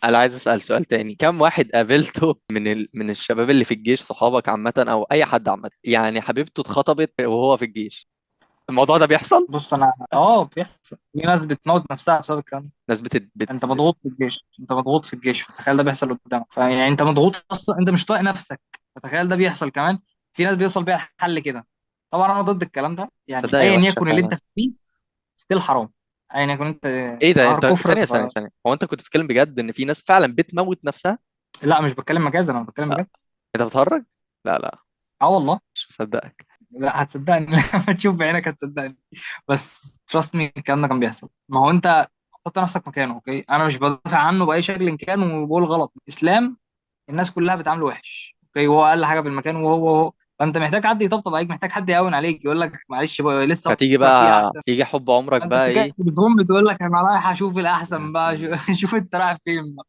انا عايز اسال سؤال تاني. كم واحد قابلته من الشباب اللي في الجيش، صحابك عامه او اي حد عامه، يعني حبيبته اتخطبت وهو في الجيش؟ الموضوع ده بيحصل؟ بص انا بيحصل، في ناس بتموت نفسها بسبب الكلام ده. ناس انت مضغوط في الجيش، انت مضغوط في الجيش، فتخيل ده بيحصل قدامك، فيعني انت مضغوط اصلا، انت مش طايق نفسك، فتخيل ده بيحصل كمان. في ناس بيوصل بيها الحل كده. طبعا انا ضد الكلام ده، يعني تصدق هي ايا وحشه يكن اللي فعلا. انت فيه ستيل حرام. ايا يكن انت، ايه ده؟ ظهر انت كفر ثانيه، هو انت كنت بتتكلم بجد ان في ناس فعلا بتموت نفسها؟ لا مش بتكلم مجازا، انا بتكلم لا، بجد. انت بتهرج. لا لا، اه والله. مش مصدقك. لا هتصدقني لما تشوف بعينك هتصدقني. بس تراست مي الكلام ده كان بيحصل. ما هو انت حط نفسك مكانه، اوكي؟ انا مش بدافع عنه باي شكل كان وبقول غلط. الاسلام الناس كلها بتعامله وحش، اوكي؟ وهو اقل حاجه في المكان، وهو فانت محتاج حد يطبطب عليك، محتاج حد يهون عليك، يقول لك معلش بقى لسه فتيجي بكره في بقى احسن. يجي حب عمرك فانت بقى بتتكلم ايه؟ بتقوم بتقول لك انا رايح اشوف الاحسن بقى. شوف انت رايح فين بقى.